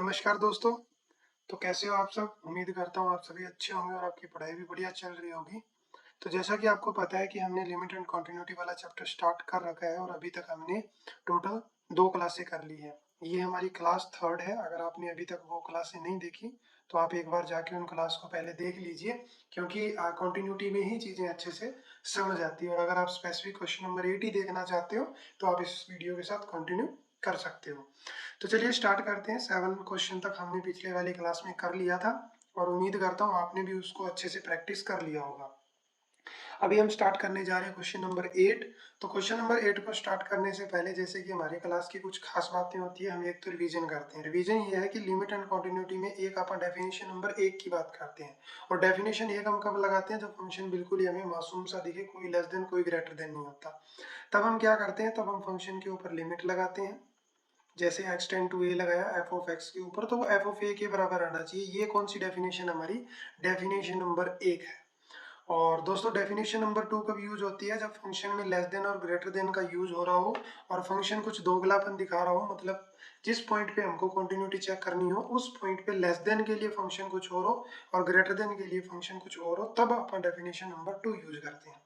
नमस्कार दोस्तों। तो कैसे हो आप सब? उम्मीद करता हूँ आप सभी अच्छे होंगे और आपकी पढ़ाई भी बढ़िया चल रही होगी। तो जैसा कि आपको पता है कि हमने लिमिट एंड कंटिन्यूटी वाला चैप्टर स्टार्ट कर रखा है और अभी तक हमने टोटल 2 क्लासें कर ली है। ये हमारी क्लास 3rd है। अगर आपने अभी तक वो क्लासें नहीं देखी तो आप एक बार जाके उन क्लास को पहले देख लीजिए, क्योंकि कंटिन्यूटी में ही चीज़ें अच्छे से समझ आती है। और अगर आप स्पेसिफिक क्वेश्चन नंबर 8 ही देखना चाहते हो तो आप इस वीडियो के साथ कंटिन्यू कर सकते हो। तो चलिए स्टार्ट करते हैं। 7 क्वेश्चन तक हमने पिछले वाली क्लास में कर लिया था और उम्मीद करता हूँ आपने भी उसको अच्छे से प्रैक्टिस कर लिया होगा। अभी हम स्टार्ट करने जा रहे हैं क्वेश्चन नंबर 8। तो क्वेश्चन नंबर 8 को स्टार्ट करने से पहले, जैसे कि हमारी क्लास की कुछ खास बातें होती है, हम एक तो रिवीजन करते हैं। रिवीजन ये है कि लिमिट एंड कंटिन्यूटी में एक अपन डेफिनेशन नंबर 1 की बात करते हैं। और डेफिनेशन 1 हम कब लगाते हैं? जब फंक्शन बिल्कुल ही हमें मासूम सा दिखे, कोई लेस देन कोई ग्रेटर देन नहीं होता। तब हम क्या करते हैं? तब हम फंक्शन के ऊपर लिमिट लगाते हैं। जैसे x टेंड टू a लगाया f ऑफ x के ऊपर, तो वो f ऑफ a के बराबर आना चाहिए। ये कौन सी डेफिनेशन? हमारी डेफिनेशन नंबर 1 है। और दोस्तों डेफिनेशन नंबर 2 कब यूज होती है? जब फंक्शन में लेस देन और ग्रेटर देन का यूज हो रहा हो और फंक्शन कुछ दोगलापन दिखा रहा हो, मतलब जिस पॉइंट पे हमको कंटिन्यूटी चेक करनी हो उस पॉइंट पे लेस देन के लिए फंक्शन कुछ और हो और ग्रेटर देन के लिए फंक्शन कुछ और हो, तब अपन डेफिनेशन नंबर 2 यूज करते हैं।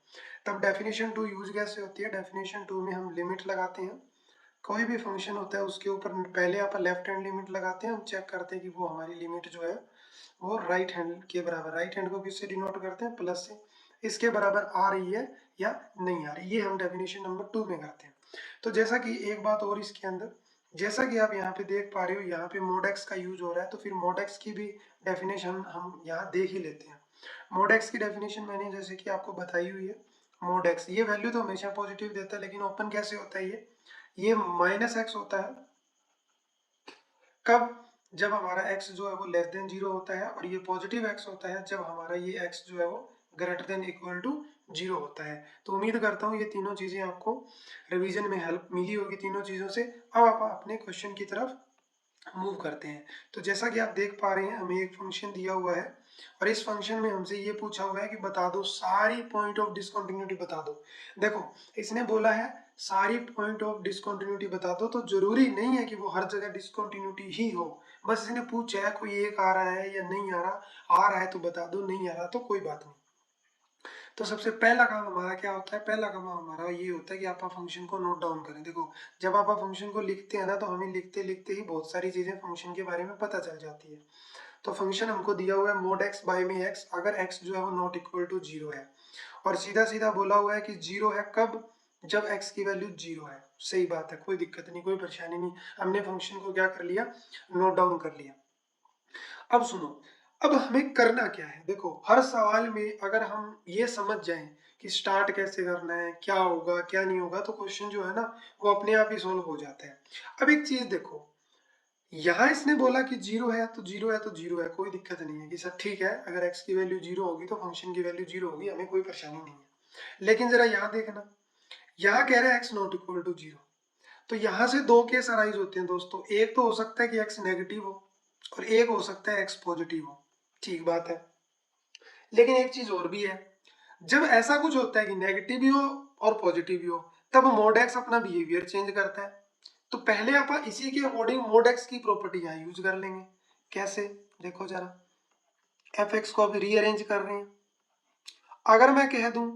तब डेफिनेशन 2 यूज कैसे होती है? डेफिनेशन 2 में हम लिमिट लगाते हैं। कोई भी फंक्शन होता है उसके ऊपर पहले अपन लेफ्ट हैंड लिमिट लगाते हैं। हम चेक करते हैं कि वो हमारी लिमिट जो है वो राइट हैंड के बराबर, राइट हैंड को किससे डिनोट करते हैं? प्लस से, इसके बराबर आ रही है या नहीं आ रही, ये हम डेफिनेशन नंबर 2 में करते हैं। तो जैसा कि एक बात और इसके अंदर, जैसा कि आप यहाँ पे देख पा रहे हो, यहाँ पे मोडेक्स का यूज हो रहा है, तो फिर मोडेक्स की भी डेफिनेशन हम यहाँ देख ही लेते हैं। मोडेक्स की डेफिनेशन मैंने जैसे कि आपको बताई हुई है। मोडेक्स ये वैल्यू तो हमेशा पॉजिटिव देता है, लेकिन ओपन कैसे होता है? ये माइनस एक्स होता है। कब? जब हमारा x जो है वो लेस देन 0 होता है। और ये पॉजिटिव x होता है जब हमारा ये x जो है वो ग्रेटर देन इक्वल टू 0 होता है। तो उम्मीद करता हूँ ये तीनों चीजें आपको रिवीजन में हेल्प मिली होगी तीनों चीजों से। अब आप अपने क्वेश्चन की तरफ मूव करते हैं। तो जैसा कि आप देख पा रहे हैं, हमें एक फंक्शन दिया हुआ है और इस फंक्शन में हमसे ये पूछा हुआ है कि बता दो सारी पॉइंट ऑफ डिसकंटिन्यूटी बता दो। देखो, इसने बोला है सारी पॉइंट ऑफ डिसकंटिन्यूटी बता दो, तो जरूरी नहीं है कि वो हर जगह डिसकंटिन्यूटी ही हो। बस इसने पूछा है कोई एक आ रहा है या नहीं आ रहा है तो बता दो, नहीं आ रहा तो कोई बात नहीं। तो सबसे पहला काम हमारा क्या होता है? पहला काम हमारा ये होता है कि आप फंक्शन को नोट डाउन करें। देखो, जब आप फंक्शन को लिखते हैं ना, तो हमें लिखते लिखते ही बहुत सारी चीजें फंक्शन के बारे में पता चल जाती है। तो फंक्शन हमको दिया हुआ है मोड एक्स बाय में एक्स, अगर एक्स जो है वो नॉट इक्वल टू 0 है। और सीधा सीधा बोला हुआ है कि 0 है कब? जब एक्स की वैल्यू 0 है। सही बात है, कोई दिक्कत नहीं, कोई परेशानी नहीं। हमने फंक्शन को क्या कर लिया? नोट डाउन कर लिया। अब सुनो, अब हमें करना क्या है? देखो, हर सवाल में अगर हम ये समझ जाएं कि स्टार्ट कैसे करना है, क्या होगा क्या नहीं होगा, तो क्वेश्चन जो है ना वो अपने आप ही सोल्व हो जाता है। अब एक चीज देखो, यहाँ इसने बोला कि 0 है तो 0 है तो 0 है, कोई दिक्कत नहीं है कि सर ठीक है, अगर x की वैल्यू 0 होगी तो फंक्शन की वैल्यू 0 होगी, हमें कोई परेशानी नहीं है। लेकिन जरा यहाँ देखना, यहाँ कह रहे हैं x नॉट इक्वल टू 0। तो यहाँ से दो केस अराइज होते हैं दोस्तों। एक तो हो सकता है कि x नेगेटिव हो और एक हो सकता है x पॉजिटिव हो। ठीक बात है, लेकिन एक चीज और भी है, जब ऐसा कुछ होता है कि नेगेटिव भी हो और पॉजिटिव भी हो, तब मोड एक्स अपना बिहेवियर चेंज करता है। तो पहले आप इसी के अकॉर्डिंग मोड एक्स की प्रॉपर्टी यहाँ यूज कर लेंगे। कैसे? देखो जरा, एफ एक्स को अभी रीअरेंज कर रहे हैं। अगर मैं कह दूं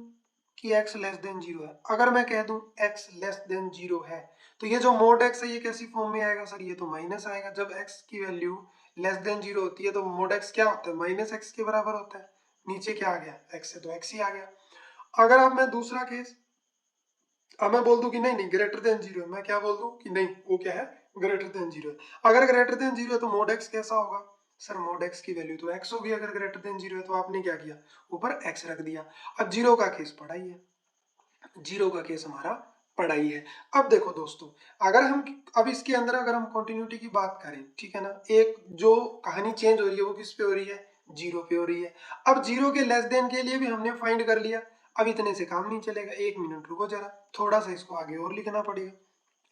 कि x लेस देन 0 है, अगर मैं कह दूं x लेस देन 0 है, तो ये जो मोड x है ये कैसी फॉर्म में आएगा सर? ये तो माइनस आएगा। जब x की वैल्यू लेस देन 0 होती है तो मोड x क्या होता है? माइनस x के बराबर होता है। नीचे क्या आ गया? x है तो x ही आ गया। अगर अब मैं दूसरा केस, अब मैं बोल दूं कि नहीं नहीं ग्रेटर देन 0 है, मैं क्या बोल दूं कि नहीं वो क्या है? ग्रेटर देन 0 है। अगर ग्रेटर देन 0 है तो मोड x कैसा होगा? सर मोड x की वैल्यू तो x होगी। अगर ग्रेटर देन 0 है तो आपने क्या किया? ऊपर x रख दिया। अब 0 का केस पढ़ा ही है, 0 का केस हमारा पढ़ा ही है। अब देखो दोस्तों, अगर हम अब इसके अंदर अगर हम कंटिन्यूटी की बात करें, ठीक है ना, एक जो कहानी चेंज हो रही है वो किस पे हो रही है? 0 पे हो रही है। अब 0 के लेस देन के लिए भी हमने फाइंड कर लिया। अब इतने से काम नहीं चलेगा, एक मिनट रुको जरा, थोड़ा सा इसको आगे और लिखना पड़ेगा।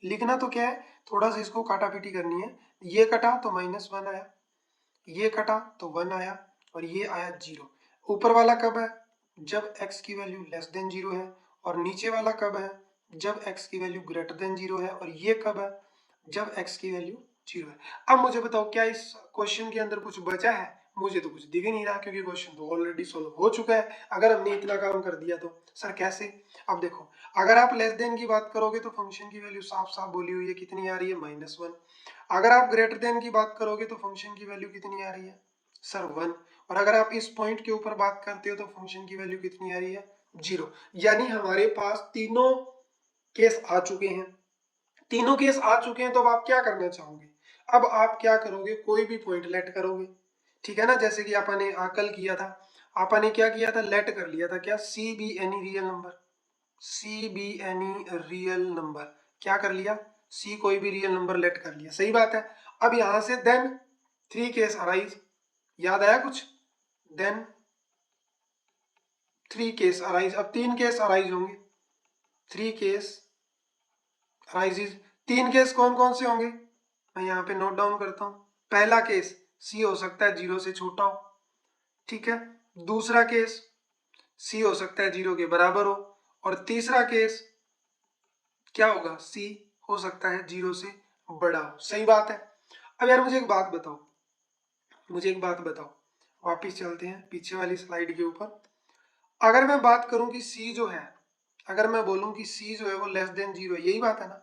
लिखना तो क्या है, थोड़ा सा इसको काटा पीटी करनी है। ये कटा तो -1 आया, ये कटा तो 1 आया और ये आया 0। ऊपर वाला कब है? जब x की वैल्यू लेस देन 0 है। और नीचे वाला कब है? जब x की वैल्यू ग्रेटर देन 0 है। और ये कब है? जब x की वैल्यू 0 है। अब मुझे बताओ क्या इस क्वेश्चन के अंदर कुछ बचा है? मुझे तो कुछ दिख ही नहीं रहा क्योंकि क्वेश्चन तो ऑलरेडी सोल्व हो चुका है अगर हमने इतना काम कर दिया तो। सर कैसे? अब देखो, अगर आप लेस देन की बात करोगे तो फंक्शन की वैल्यू साफ साफ बोली हुई है, कितनी आ रही है? -1। अगर आप ग्रेटर देन की बात करोगे तो फंक्शन की वैल्यू कितनी आ रही है? सर 1। और अगर आप इस पॉइंट के ऊपर बात करते हो तो फंक्शन की वैल्यू कितनी आ रही है? 0। यानी हमारे पास तीनों केस आ चुके हैं। तीनों केस आ चुके हैं तो अब आप क्या करना चाहोगे? अब आप क्या करोगे? कोई भी पॉइंट लेट करोगे, ठीक है ना? जैसे कि अपन ने कल किया था, अपन ने क्या किया था? लेट कर लिया था क्या? C be any real number, C be any real number, क्या कर लिया? सी कोई भी रियल नंबर लेट कर लिया, सही बात है। अब यहां से देन 3 केस अराइज, याद आया कुछ? देन 3 केस अराइज, अब 3 केस अराइज होंगे, 3 केस अराइजेज। 3 केस कौन कौन से होंगे? मैं यहाँ पे नोट डाउन करता हूँ। पहला केस सी हो सकता है 0 से छोटा हो, ठीक है। दूसरा केस सी हो सकता है 0 के बराबर हो, और तीसरा केस क्या होगा? सी हो सकता है 0 से बड़ा हो, सही बात है। अब यार मुझे एक बात बताओ, मुझे एक बात बताओ, वापिस चलते हैं पीछे वाली स्लाइड के ऊपर। अगर मैं बात करूं कि सी जो है, अगर मैं बोलूं कि सी जो है वो लेस देन 0 है, यही बात है ना?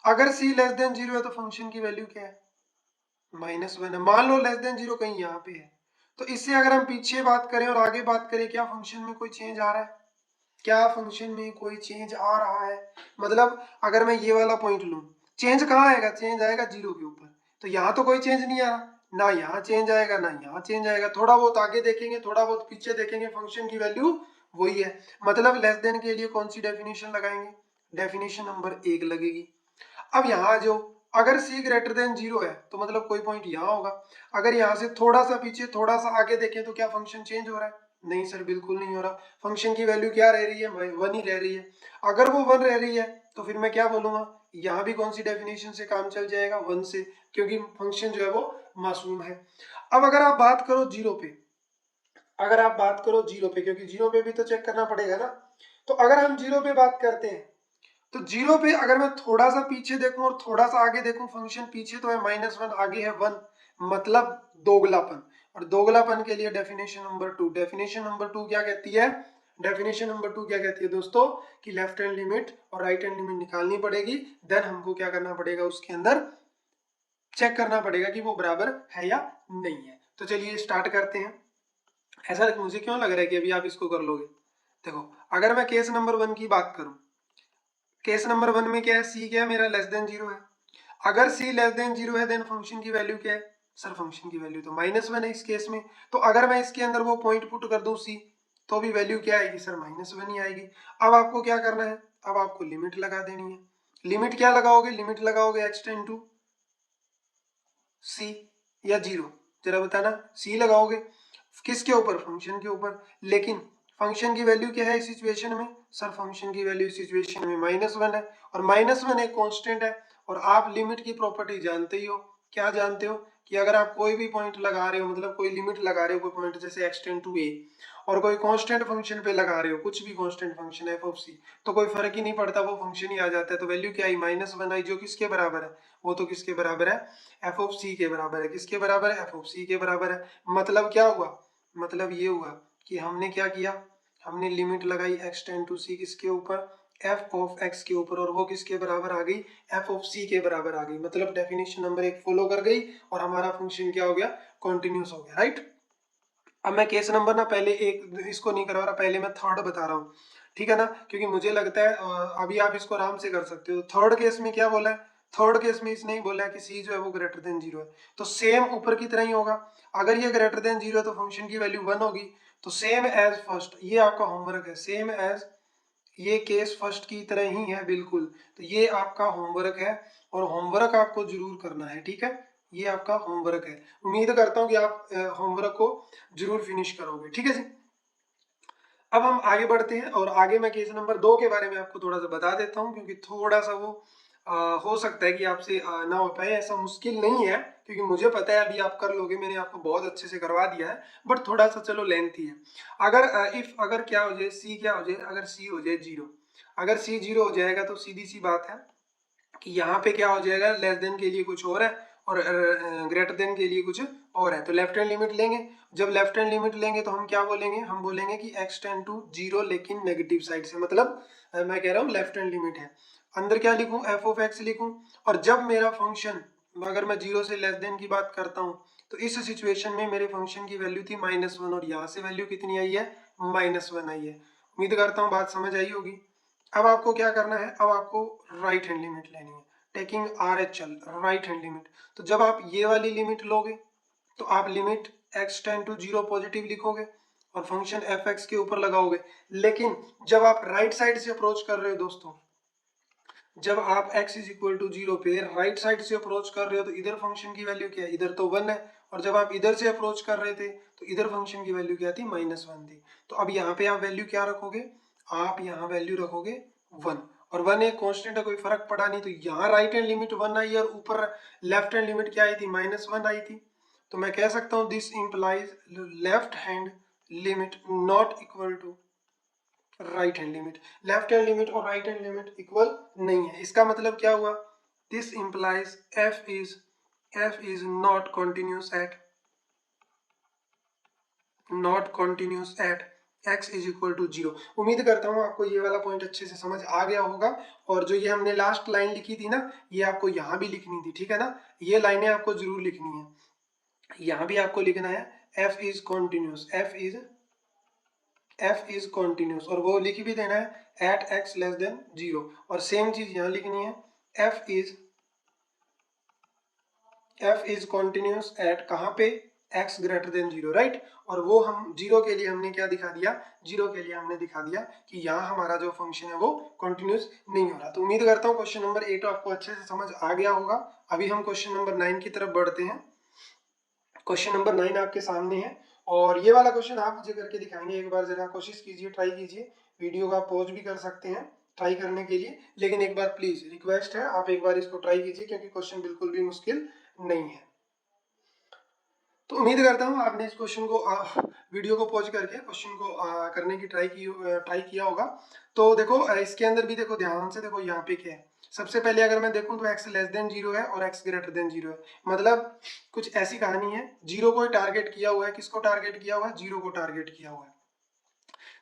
अगर सी लेस देन 0 है तो फंक्शन की वैल्यू क्या है? -1 है। मान लो लेस देन 0 कहीं यहाँ पे है, तो इससे अगर हम पीछे बात करें और आगे बात करें, क्या फंक्शन में कोई चेंज आ रहा है? क्या फंक्शन में कोई चेंज आ रहा है? मतलब अगर मैं ये वाला पॉइंट लूं, चेंज कहाँ आएगा? चेंज आएगा 0 के ऊपर। तो यहाँ तो कोई चेंज नहीं आ रहा, ना यहाँ चेंज आएगा ना यहाँ चेंज आएगा। थोड़ा बहुत आगे देखेंगे, थोड़ा बहुत पीछे देखेंगे, फंक्शन की वैल्यू वही है। मतलब लेस देन के लिए कौन सी डेफिनेशन लगाएंगे? डेफिनेशन नंबर 1 लगेगी। अब यहाँ जो, अगर c ग्रेटर देन 0 है तो मतलब कोई पॉइंट यहाँ होगा। अगर यहाँ से थोड़ा सा पीछे थोड़ा सा आगे देखें तो क्या फंक्शन चेंज हो रहा है? नहीं सर, बिल्कुल नहीं हो रहा। फंक्शन की वैल्यू क्या रह रही है? 1 ही रह रही है। अगर वो 1 रह रही है तो फिर मैं क्या बोलूंगा? यहाँ भी कौन सी डेफिनेशन से काम चल जाएगा? 1 से, क्योंकि फंक्शन जो है वो मासूम है। अब अगर आप बात करो 0 पे, अगर आप बात करो 0 पे, क्योंकि 0 पे भी तो चेक करना पड़ेगा ना। तो अगर हम 0 पे बात करते हैं तो 0 पे अगर मैं थोड़ा सा पीछे देखूं और थोड़ा सा आगे देखूं, फंक्शन पीछे तो है -1, आगे है 1, मतलब दोगलापन। और दोगलापन के लिए डेफिनेशन नंबर 2, डेफिनेशन नंबर 2 क्या कहती है? डेफिनेशन नंबर 2 क्या कहती है दोस्तों? कि लेफ्ट हैंड लिमिट और राइट हैंड लिमिट निकालनी पड़ेगी। देन हमको क्या करना पड़ेगा? उसके अंदर चेक करना पड़ेगा कि वो बराबर है या नहीं है। तो चलिए स्टार्ट करते हैं। ऐसा मुझे क्यों लग रहा है कि अभी आप इसको कर लोगे? देखो, अगर मैं केस नंबर 1 की बात करूं, केस नंबर 1 में क्या है? सी क्या है मेरा? लेस देन 0 है। अगर सी लेस देन 0 है देन फंक्शन की वैल्यू क्या है? सर फंक्शन की वैल्यू तो -1 है इस केस में। तो अगर मैं इसके अंदर वो पॉइंट पुट कर दूं सी, तो भी वैल्यू क्या आएगी? सर -1 ही आएगी। अब आपको क्या करना है? अब आपको लिमिट लगा देनी है। लिमिट क्या लगाओगे? लिमिट लगाओगे x टेंड टू सी या 0? जरा बताना। सी लगाओगे किसके ऊपर? फंक्शन के ऊपर। लेकिन फंक्शन की वैल्यू क्या है इस सिचुएशन में? सर फंक्शन की वैल्यू इस सिचुएशन में -1 है, और -1 एक कांस्टेंट है। और आप लिमिट की प्रॉपर्टी जानते ही हो। क्या जानते हो? कि अगर आप कोई भी पॉइंट लगा रहे हो, मतलब कोई लिमिट लगा रहे हो, कोई पॉइंट जैसे x टेंड टू a, और कोई कांस्टेंट फंक्शन पे लगा रहे हो, कुछ भी constant function f of c, तो कोई फर्क ही नहीं पड़ता, वो फंक्शन ही आ जाता है। तो वैल्यू क्या आई? -1 आई, जो किसके बराबर है? वो तो किसके बराबर है? f ऑफ c के बराबर है। किसके बराबर है? f ऑफ c के बराबर है। मतलब क्या हुआ? मतलब ये हुआ कि हमने क्या किया? हमने लिमिट लगाई x टेंड टू c किसके ऊपर? f ऑफ x के ऊपर, और वो किसके बराबर आ गई? f ऑफ c के बराबर आ गई। मतलब डेफिनेशन नंबर 1 फॉलो कर गई और हमारा फंक्शन क्या हो गया? कॉन्टिन्यूस हो गया, राइट। अब मैं केस नंबर ना पहले एक इसको नहीं करवा रहा, पहले मैं थर्ड बता रहा हूँ, ठीक है ना? क्योंकि मुझे लगता है अभी आप इसको आराम से कर सकते हो। थर्ड केस में क्या बोला है? थर्ड केस में इसने ही बोला है कि सी जो है वो ग्रेटर देन 0 है, तो सेम ऊपर की तरह ही होगा। अगर ये ग्रेटर देन 0 है तो फंक्शन की वैल्यू 1 होगी। तो सेम एज फर्स्ट, ये आपका होमवर्क है, सेम एज ये केस फर्स्ट की तरह ही है बिल्कुल। तो ये आपका होमवर्क है, और होमवर्क आपको जरूर करना है, ठीक है? ये आपका होमवर्क है। उम्मीद करता हूँ कि आप होमवर्क को जरूर फिनिश करोगे, ठीक है जी। अब हम आगे बढ़ते हैं, और आगे मैं केस नंबर 2 के बारे में आपको थोड़ा सा बता देता हूँ, क्योंकि थोड़ा सा वो हो सकता है कि आपसे ना हो पाए। ऐसा मुश्किल नहीं है, क्योंकि मुझे पता है अभी आप कर लोगे, मैंने आपको बहुत अच्छे से करवा दिया है, बट थोड़ा सा चलो लेंथी है। अगर इफ अगर क्या हो जाए, सी क्या हो जाए? अगर सी हो जाए 0, अगर सी 0 हो जाएगा तो सीधी सी बात है कि यहाँ पे क्या हो जाएगा? लेस देन के लिए कुछ और है, और ग्रेटर देन के लिए कुछ और है। तो लेफ्ट हैंड लिमिट लेंगे, जब लेफ्ट हैंड लिमिट लेंगे तो हम क्या बोलेंगे, हम बोलेंगे कि x टेंड टू 0 लेकिन नेगेटिव साइड से, मतलब मैं कह रहा हूँ लेफ्ट हैंड लिमिट है। अंदर क्या लिखूं, एफ ऑफ एक्स लिखूं, और जब मेरा फंक्शन, अगर मैं 0 से लेस देन की बात करता हूँ, तो इस सिचुएशन में मेरे फंक्शन की वैल्यू थी -1 और यहाँ से वैल्यू कितनी आई है, -1 आई है। उम्मीद करता हूँ बात समझ आई होगी। अब आपको क्या करना है, अब आपको राइट हैंड लिमिट लेनी है, taking RHL right hand limit. तो जब आप ये वाली लिमिट लोगे तो आप limit x tend to 0 positive लिखोगे और फंक्शन एफ एक्स के ऊपर लगाओगे। लेकिन जब आप राइट साइड से अप्रोच कर रहे हो दोस्तों, जब आप x इज इक्वल टू 0 पे राइट साइड से अप्रोच कर रहे हो, तो इधर फंक्शन की वैल्यू क्या है, इधर तो 1 है, और जब आप इधर से अप्रोच कर रहे थे तो इधर फंक्शन की वैल्यू क्या थी, -1 थी। तो अब यहाँ पे आप वैल्यू क्या रखोगे, आप यहाँ वैल्यू रखोगे 1, और 1 एक कांस्टेंट है, कोई फर्क पड़ा नहीं। तो यहाँ राइट हैंड लिमिट 1 आई और ऊपर लेफ्ट हैंड लिमिट क्या आई थी, -1 आई थी। तो मैं कह सकता हूँ this implies left hand limit not equal to right hand limit. Left hand limit और राइट हैंड लिमिट इक्वल नहीं है। इसका मतलब क्या हुआ, this implies f is not continuous at x is equal to 0। उम्मीद करता हूँ आपको ये वाला पॉइंट अच्छे से समझ आ गया होगा। और जो ये हमने लास्ट लाइन लिखी थी ना, ये आपको यहाँ भी लिखनी थी, ठीक है ना, ये लाइनें आपको जरूर लिखनी है। यहाँ भी आपको लिखना है f is continuous, f is continuous, और वो लिख भी देना है एट x लेस देन 0। और सेम चीज यहाँ लिखनी है, f इज कॉन्टिन्यूस एट कहाँ पे, x ग्रेटर देन 0, राइट। और वो हम 0 के लिए हमने क्या दिखा दिया, 0 के लिए हमने दिखा दिया कि यहाँ हमारा जो फंक्शन है वो कॉन्टिन्यूस नहीं हो रहा। तो उम्मीद करता हूँ क्वेश्चन नंबर 8 आपको अच्छे से समझ आ गया होगा। अभी हम क्वेश्चन नंबर 9 की तरफ बढ़ते हैं। क्वेश्चन नंबर 9 आपके सामने है, और ये वाला क्वेश्चन आप मुझे करके दिखाएंगे। एक बार जरा कोशिश कीजिए, ट्राई कीजिए, वीडियो का पॉज भी कर सकते हैं ट्राई करने के लिए, लेकिन एक बार प्लीज रिक्वेस्ट है आप एक बार इसको ट्राई कीजिए, क्योंकि क्वेश्चन बिल्कुल भी मुश्किल नहीं है। तो उम्मीद करता हूँ आपने इस क्वेश्चन को वीडियो को पॉज करके क्वेश्चन को करने की ट्राई किया होगा। तो देखो इसके अंदर भी देखो, ध्यान से देखो यहाँ पे क्या है। सबसे पहले अगर मैं देखूं तो x लेस देन 0 है और x ग्रेटर देन 0 है, मतलब कुछ ऐसी कहानी है, 0 को टारगेट किया हुआ है। किसको टारगेट किया हुआ है, 0 को टारगेट किया हुआ है।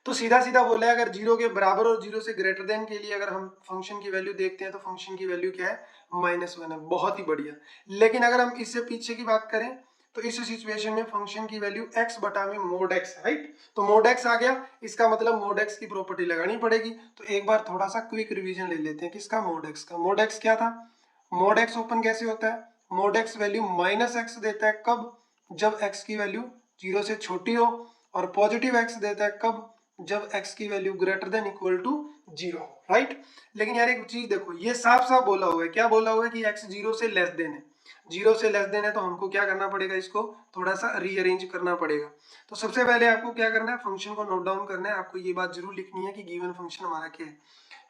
तो सीधा सीधा बोला है, अगर 0 के बराबर और 0 से ग्रेटर देन के लिए अगर हम फंक्शन की वैल्यू देखते हैं तो फंक्शन की वैल्यू क्या है, -1 है। बहुत ही बढ़िया। लेकिन अगर हम इससे पीछे की बात करें तो इस सिचुएशन में फंक्शन की वैल्यू x बटा में मोड x है, राइट। तो मोड x आ गया, इसका मतलब मोड x की प्रॉपर्टी लगानी पड़ेगी। तो एक बार थोड़ा सा क्विक रिवीजन ले लेते हैं, किसका, मोड x का। मोड x क्या था, मोड x ओपन कैसे होता है, मोड x वैल्यू -x देता है, कब, जब x की वैल्यू 0 से छोटी हो, और पॉजिटिव x देता है कब, जब x की value greater than equal to 0 हो, राइट। लेकिन यार एक चीज देखो, ये साफ साफ बोला हुआ है, क्या बोला हुआ है कि x 0 से लेस देन है, 0 से लेस देन है, तो हमको क्या करना पड़ेगा, इसको थोड़ा सा रीअरेंज करना पड़ेगा। तो सबसे पहले आपको क्या करना है, फंक्शन को नोट डाउन करना है। आपको ये बात जरूर लिखनी है कि गिवन फंक्शन हमारा क्या है।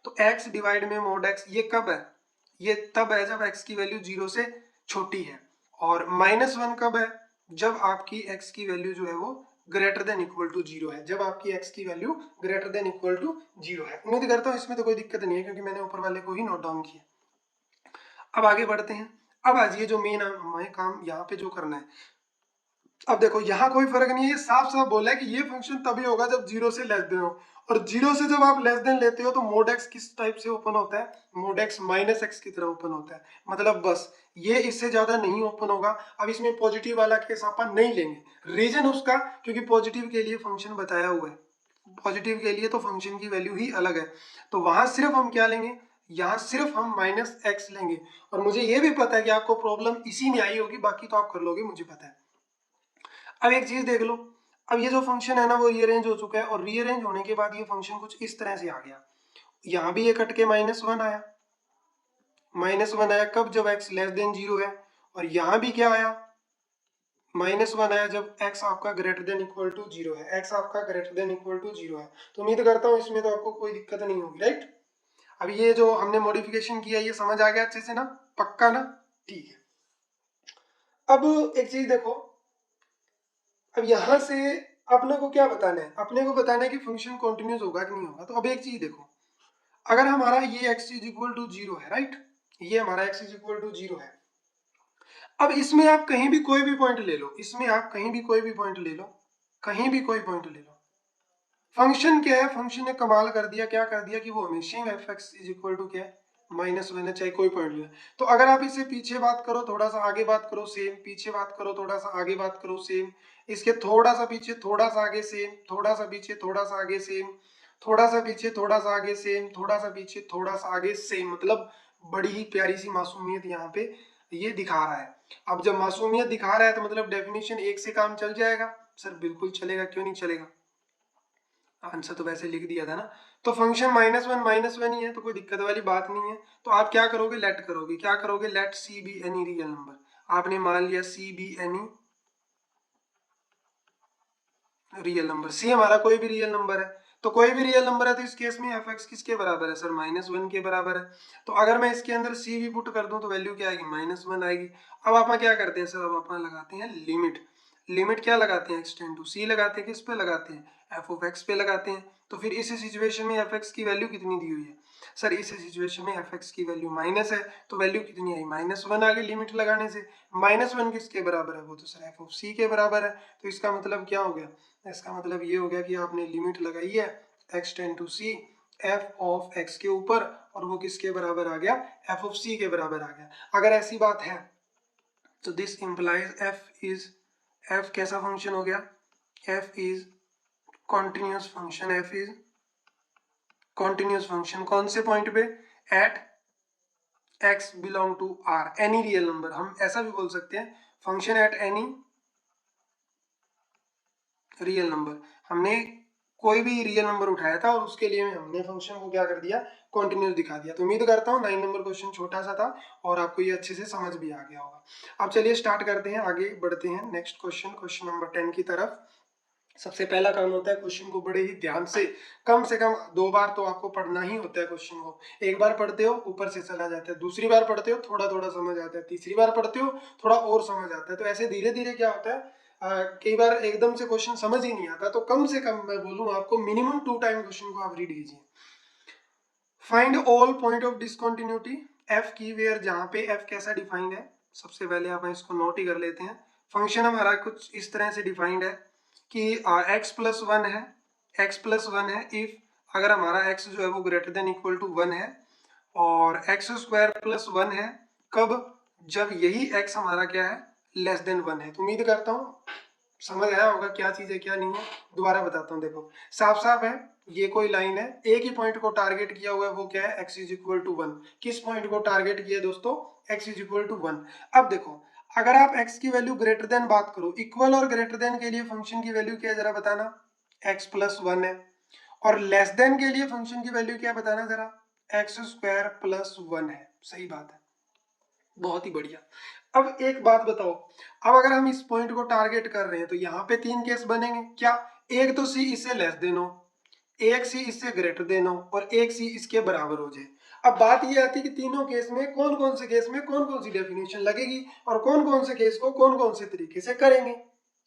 तो x डिवाइड में मोड x, ये कब है, ये तब है जब x की वैल्यू 0 से छोटी है, और -1 कब है, जब आपकी x की वैल्यू जो है वो ग्रेटर देन इक्वल टू 0 है, जब आपकी x की value greater than equal to 0 है। उम्मीद करता हूँ इसमें तो कोई दिक्कत नहीं है, क्योंकि मैंने ऊपर वाले को ही नोट डाउन किया। अब आगे बढ़ते हैं। अब आज ये जो मेन हमें काम यहाँ पे जो करना है, अब देखो यहाँ कोई फर्क नहीं है, ये साफ साफ बोला है कि ये फंक्शन तभी होगा जब 0 से लेस देन हो, और 0 से जब आप लेस देन लेते हो तो मोड x किस टाइप से ओपन होता है, मोड x -x की तरह ओपन होता है। मतलब बस ये इससे ज्यादा नहीं ओपन होगा। अब इसमें पॉजिटिव वाला केस अपन नहीं लेंगे, रीजन उसका क्योंकि पॉजिटिव के लिए फंक्शन बताया हुआ है, पॉजिटिव के लिए तो फंक्शन की वैल्यू ही अलग है। तो वहां सिर्फ हम क्या लेंगे, यहाँ सिर्फ हम -x लेंगे। और मुझे ये भी पता है कि आपको प्रॉब्लम इसी में आई होगी, बाकी तो आप कर लोगे, मुझे पता है। अब एक चीज देख लो, अब ये जो फंक्शन है ना वो रीअरेंज हो चुका है, और रीअरेंज होने के बाद ये फंक्शन कुछ इस तरह से आ गया। यहाँ भी ये कट के -1 आया, -1 आया कब, जब x लेस देन 0 है, और यहाँ भी क्या आया, -1 आया जब x आपका ग्रेटर देन इक्वल टू 0 है, x आपका ग्रेटर देन इक्वल टू 0 है। तो उम्मीद करता हूँ इसमें तो आपको कोई दिक्कत नहीं होगी, राइट। अब ये जो हमने मॉडिफिकेशन किया ये समझ आ गया अच्छे से ना, पक्का ना, ठीक है। अब एक चीज देखो, अब यहां से अपने को क्या बताना है, अपने को बताना है कि फंक्शन कॉन्टिन्यूस होगा कि नहीं होगा। तो अब एक चीज देखो, अगर हमारा ये x इज इक्वल टू 0 है, राइट, ये हमारा x इज इक्वल टू 0 है, अब इसमें आप कहीं भी कोई भी पॉइंट ले लो, इसमें आप कहीं भी कोई भी पॉइंट ले लो, कहीं भी कोई पॉइंट ले लो। फंक्शन क्या है, फंक्शन ने कमाल कर दिया, क्या कर दिया कि वो हमेशा ही F x is equal to क्या है -1 है, चाहे कोई पॉइंट ले। तो अगर आप इसे पीछे बात करो, थोड़ा सा आगे बात करो सेम, पीछे बात करो, थोड़ा सा आगे बात करो सेम, इसके थोड़ा सा पीछे, थोड़ा सा आगे सेम, थोड़ा सा पीछे, थोड़ा सा आगे सेम, थोड़ा सा पीछे, थोड़ा सा आगे सेम, थोड़ा सा पीछे, थोड़ा सा आगे सेम, मतलब बड़ी ही प्यारी सी मासूमियत यहाँ पे ये दिखा रहा है। अब जब मासूमियत दिखा रहा है तो मतलब डेफिनेशन एक से काम चल जाएगा। सर बिल्कुल चलेगा, क्यों नहीं चलेगा, आंसर तो वैसे लिख दिया था ना। तो फंक्शन -1 ही है, तो कोई दिक्कत वाली बात नहीं है। तो आप क्या करोगे, लेट करोगे, क्या करोगे, let C be any real number. आपने मान लिया C be any real number, C हमारा कोई भी रियल नंबर है, तो कोई भी रियल नंबर है तो इस केस में एफ एक्स किसके बराबर है सर, -1 के बराबर है। तो अगर मैं इसके अंदर सी भी पुट कर दूं तो वैल्यू क्या आएगी, -1 आएगी। अब आप क्या करते हैं सर, अब आप लगाते हैं लिमिट। लिमिट क्या लगाते हैं, एक्स टेंड टू सी लगाते हैं, किस पे लगाते हैं, एफ ऑफ एक्स पे लगाते हैं। तो फिर इस सिचुएशन में एफ एक्स की वैल्यू कितनी दी हुई है सर, इस सिचुएशन में एफ एक्स की वैल्यू माइनस है, तो वैल्यू कितनी आई, -1 आ गई लिमिट लगाने से। -1 किसके बराबर है, वो तो सर एफ ऑफ सी के बराबर है। तो इसका मतलब क्या हो गया, इसका मतलब ये हो गया कि आपने लिमिट लगाई है x tend to c f of x के ऊपर, और वो किसके बराबर आ गया, एफ ऑफ सी के बराबर आ गया। अगर ऐसी बात है तो दिस इंप्लाइज एफ कैसा फंक्शन हो गया, f is continuous function, f is continuous function. कौन से पॉइंट पे, at x belong to R, any real number. हम ऐसा भी बोल सकते हैं function at any real number. हमने कोई भी रियल नंबर उठाया था और उसके लिए हमने फंक्शन को क्या कर दिया, कॉन्टिन्यूस दिखा दिया। तो उम्मीद करता हूँ 9 नंबर क्वेश्चन छोटा सा था और आपको ये अच्छे से समझ भी आ गया होगा। अब चलिए स्टार्ट करते हैं, आगे बढ़ते हैं नेक्स्ट क्वेश्चन, क्वेश्चन नंबर 10 की तरफ। सबसे पहला काम होता है क्वेश्चन को बड़े ही ध्यान से कम 2 बार तो आपको पढ़ना ही होता है क्वेश्चन को। एक बार पढ़ते हो ऊपर से चला जाता है, दूसरी बार पढ़ते हो थोड़ा थोड़ा समझ आता है, तीसरी बार पढ़ते हो थोड़ा और समझ आता है। तो ऐसे धीरे धीरे क्या होता है, कई बार एकदम से क्वेश्चन समझ ही नहीं आता, तो कम से कम मैं बोलूँ आपको मिनिमम 2 टाइम क्वेश्चन को आप रीड कीजिए। Find all point of discontinuity F की वेयर, जहां पे एफ कैसा डिफाइंड है, सबसे पहले आप इसको नोट ही कर लेते हैं। फंक्शन हमारा कुछ इस तरह से डिफाइंड है कि x+1 है, x+1 है इफ, अगर हमारा x जो है वो ग्रेटर देन इक्वल टू 1 है, और x² + 1 है कब, जब यही x हमारा क्या है, लेस देन 1 है। तो उम्मीद करता हूँ समझ आया होगा क्या चीज है क्या नहीं है। दोबारा बताता हूँ, देखो साफ साफ है, ये कोई लाइन है, एक ही पॉइंट को टारगेट किया हुआ है, वो क्या है, x = 1। किस पॉइंट को टारगेट किया दोस्तों, x = 1। अब देखो अगर आप x की वैल्यू ग्रेटर देन बात करो, इक्वल और ग्रेटर देन के लिए फंक्शन की वैल्यू क्या है जरा बताना, x+1 है, और लेस देन के लिए फंक्शन की वैल्यू क्या बताना जरा, x² + 1 है। सही बात है, बहुत ही बढ़िया। अब एक बात बताओ, अब अगर हम इस पॉइंट को टारगेट कर रहे हैं तो यहाँ पे 3 केस बनेंगे क्या, एक तो सी इससे लेस देन हो, एक सी इससे ग्रेटर देन हो, और एक सी इसके बराबर हो जाए। अब बात ये आती है कि तीनों केस में कौन कौन से केस में कौन कौन सी डेफिनेशन लगेगी और कौन कौन से केस को कौन कौन से तरीके से करेंगे।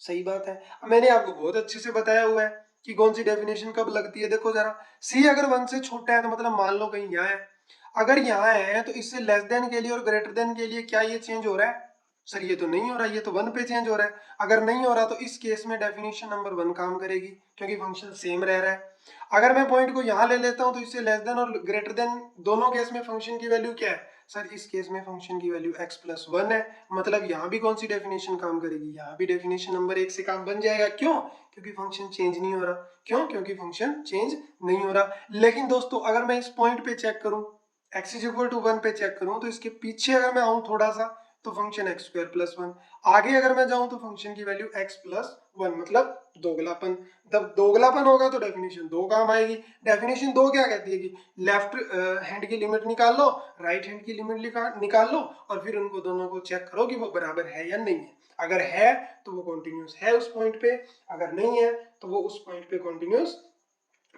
सही बात है, अब मैंने आपको बहुत अच्छे से बताया हुआ है कि कौन सी डेफिनेशन कब लगती है। देखो जरा, सी अगर 1 से छोटा है तो मतलब मान लो कहीं यहाँ है, अगर यहाँ है तो इससे लेस देन के लिए और ग्रेटर देन के लिए क्या ये चेंज हो रहा है, सर ये तो नहीं हो रहा, ये तो 1 पे चेंज हो रहा है। अगर नहीं हो रहा तो इस केस में डेफिनेशन नंबर 1 काम करेगी, क्योंकि फंक्शन सेम रह रहा है। अगर मैं पॉइंट को यहाँ ले लेता हूँ तो इससे लेस देन और ग्रेटर देन दोनों केस में फंक्शन की वैल्यू क्या है, सर इस केस में फंक्शन की वैल्यू x+1 है, मतलब यहाँ भी कौन सी डेफिनेशन काम करेगी, यहाँ भी डेफिनेशन नंबर 1 से काम बन जाएगा। क्यों, क्योंकि फंक्शन चेंज नहीं हो रहा। क्यों, क्योंकि फंक्शन चेंज नहीं हो रहा। लेकिन दोस्तों अगर मैं इस पॉइंट पे चेक करूँ, x = 1 पे चेक करूँ, तो इसके पीछे अगर मैं आऊँ थोड़ा सा तो फंक्शन x²+1, आगे अगर मैं जाऊं तो फंक्शन की वैल्यू x+1, मतलब दोगलापन। जब दोगलापन होगा तो डेफिनेशन 2 काम आएगी। डेफिनेशन 2 क्या कहती है कि लेफ्ट हैंड की लिमिट निकाल लो, राइट हैंड की लिमिट निकाल लो, और फिर उनको दोनों को चेक करो कि वो बराबर है या नहीं है। अगर है तो वो कॉन्टिन्यूस है उस पॉइंट पे, अगर नहीं है तो वो उस पॉइंट पे कॉन्टिन्यूस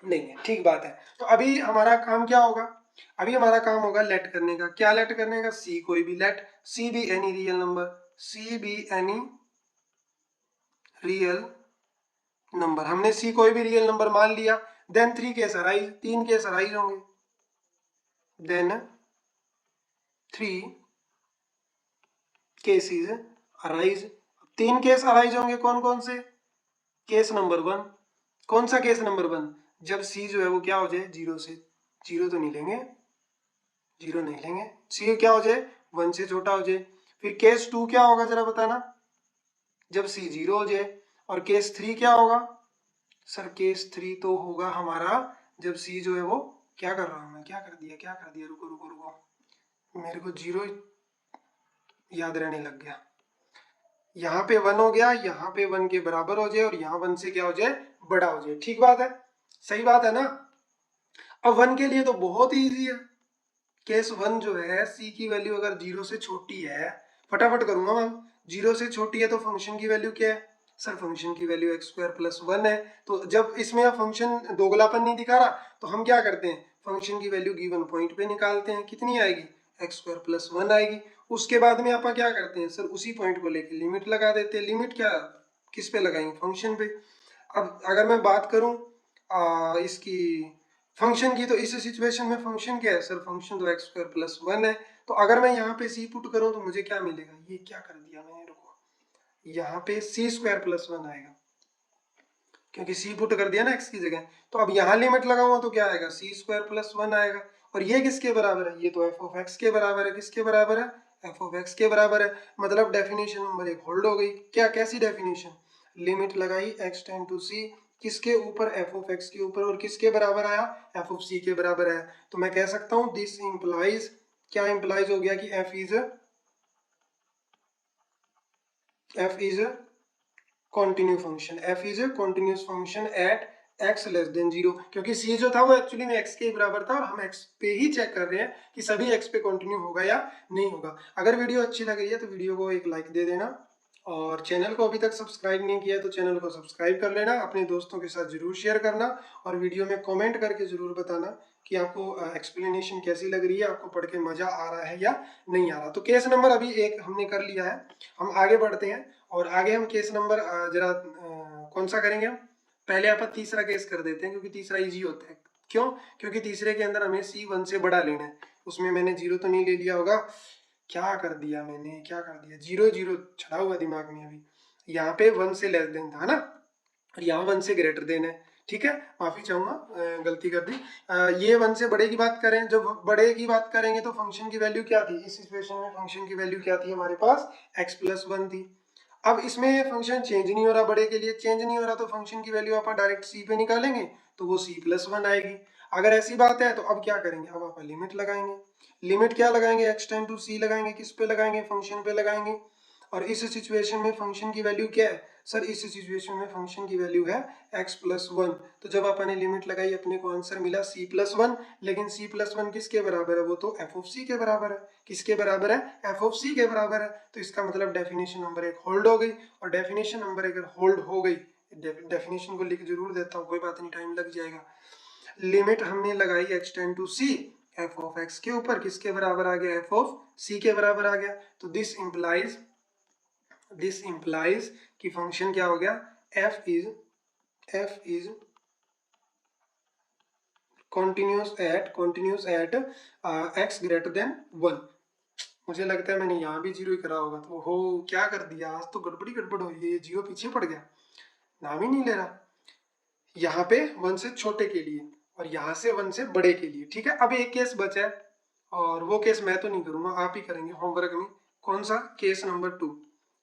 नहीं है। ठीक बात है, तो अभी हमारा काम क्या होगा, अभी हमारा काम होगा लेट करने का। क्या लेट करने का, सी कोई भी let, C be any real number, C be any real number. हमने सी कोई भी रियल नंबर मान लिया, then 3 case arise, 3 case arise होंगे, then 3 cases arise. 3 case arise होंगे, कौन कौन से? केस नंबर 1, कौन सा केस नंबर 1? जब सी जो है वो क्या हो जाए, 0 से, 0 तो नहीं लेंगे, 0 नहीं लेंगे, सी क्या हो जाए, 1 से छोटा हो जाए। फिर केस 2 क्या होगा जरा बताना, जब सी 0 हो जाए। और केस 3 क्या होगा? सर केस 3 तो होगा हमारा जब सी जो है वो, क्या कर रहा हूँ मैं, क्या कर दिया, क्या कर दिया, रुको रुको रुको, मेरे को 0 याद रहने लग गया। यहाँ पे 1 हो गया, यहाँ पे 1 के बराबर हो जाए और यहाँ 1 से क्या हो जाए, बड़ा हो जाए। ठीक बात है, सही बात है ना? अब 1 के लिए तो बहुत इजी है। केस 1 जो है, सी की वैल्यू अगर 0 से छोटी है, फटाफट करूंगा मैं, 0 से छोटी है तो फंक्शन की वैल्यू क्या है? सर फंक्शन की वैल्यू एक्स स्क्वायर प्लस 1 है। तो जब इसमें फंक्शन दोगलापन नहीं दिखा रहा तो हम क्या करते हैं, फंक्शन की वैल्यू गिवन पॉइंट पे निकालते हैं, कितनी आएगी, एक्स स्क्वायर प्लस 1 आएगी। उसके बाद में आप क्या करते हैं, सर उसी पॉइंट को लेके लिमिट लगा देते हैं। लिमिट क्या, किस पे लगाएंगे, फंक्शन पे। अब अगर मैं बात करूं इसकी फंक्शन की, तो इस सिचुएशन में फंक्शन क्या है, सर फंक्शन तो एक्स स्क्वायर प्लस 1 है। तो अगर मैं यहाँ पे सी पुट करूँ तो मुझे क्या मिलेगा, ये क्या कर दिया मैंने, रुको, यहाँ पे सी स्क्वायर प्लस 1 आएगा, क्योंकि सी पुट कर दिया ना एक्स की जगह। तो अब यहाँ लिमिट लगाऊंगा तो क्या आएगा, सी स्क्वायर प्लस 1 आएगा। और ये किसके बराबर है, ये तो एफ ऑफ एक्स के बराबर है। किसके बराबर है, एफ ऑफ एक्स के बराबर है। मतलब डेफिनेशन नंबर 1 होल्ड हो गई। क्या, कैसी डेफिनेशन, लिमिट लगाई एक्स टेंड टू सी, किसके ऊपर, एफ ऑफ एक्स के ऊपर, और किसके बराबर आया, एफ ऑफ सी के बराबर है। तो मैं कह सकता हूँ दिस इंप्लाइज, क्या इंप्लाइज हो गया कि F is continue function, f is continuous function at x less than 0। क्योंकि सी जो था वो एक्चुअली में एक्स के बराबर था और हम एक्स पे ही चेक कर रहे हैं कि सभी एक्स पे कॉन्टिन्यू होगा या नहीं होगा। अगर वीडियो अच्छी लग रही है तो वीडियो को एक लाइक दे देना, और चैनल को अभी तक सब्सक्राइब नहीं किया है तो चैनल को सब्सक्राइब कर लेना, अपने दोस्तों के साथ जरूर शेयर करना, और वीडियो में कमेंट करके जरूर बताना कि आपको एक्सप्लेनेशन कैसी लग रही है, आपको पढ़ के मजा आ रहा है या नहीं आ रहा। तो केस नंबर अभी 1 हमने कर लिया है, हम आगे बढ़ते हैं। और आगे हम केस नंबर जरा कौन सा करेंगे हम, पहले आप तीसरा केस कर देते हैं, क्योंकि तीसरा इजी होता है। क्यों? क्योंकि तीसरे के अंदर हमें सी 1 से बड़ा लेना है। उसमें मैंने 0 तो नहीं ले लिया होगा, क्या कर दिया मैंने, क्या कर दिया, 0 0 चढ़ा हुआ दिमाग में अभी। यहाँ पे 1 से लेस देन था ना, और यहाँ 1 से ग्रेटर देन है। ठीक है, माफी चाहूंगा, गलती कर दी। ये 1 से बड़े की बात करें, जब बड़े की बात करेंगे तो फंक्शन की वैल्यू क्या थी, इस सिचुएशन में फंक्शन की वैल्यू क्या थी हमारे पास, एक्स प्लस 1 थी। अब इसमें फंक्शन चेंज नहीं हो रहा, बड़े के लिए चेंज नहीं हो रहा, तो फंक्शन की वैल्यू आप डायरेक्ट सी पे निकालेंगे तो वो सी प्लस 1 आएगी। अगर ऐसी बात है तो अब क्या करेंगे, अब आप लिमिट लगाएंगे। लिमिट क्या लगाएंगे, एक्स टेंड टू सी लगाएंगे, किस पे लगाएंगे, फंक्शन पे लगाएंगे। और इस सिचुएशन में फंक्शन की वैल्यू क्या है, सर इस सिचुएशन में फंक्शन की वैल्यू है एक्स प्लस 1। तो जब आपने लिमिट लगाई अपने को आंसर मिला सी प्लस 1, लेकिन सी प्लस 1 किसके बराबर है, वो तो एफ ऑफ सी के बराबर है। किसके बराबर है, एफ ऑफ सी के बराबर है। तो इसका मतलब डेफिनेशन नंबर 1 होल्ड हो गई। और डेफिनेशन नंबर 1 अगर होल्ड हो गई, डेफिनेशन को लिख जरूर देता हूँ, कोई बात नहीं, टाइम लग जाएगा। लिमिट हमने लगाई x tend to c, f of x के ऊपर, किसके बराबर आ गया, एफ ऑफ सी के बराबर आ गया। तो दिस इंप्लाइज कि फंक्शन क्या हो गया, f is continuous at x greater than 1। मुझे लगता है मैंने यहाँ भी 0 ही करा होगा, तो हो क्या कर दिया, आज तो गड़बड़ी गड़बड़ हुई है, ये 0 पीछे पड़ गया, नाम ही नहीं ले रहा। यहाँ पे 1 से छोटे के लिए और यहाँ से 1 से बड़े के लिए। ठीक है, अब एक केस बचा है, और वो केस मैं तो नहीं करूंगा, आप ही करेंगे होमवर्क में। कौन सा, केस नंबर 2।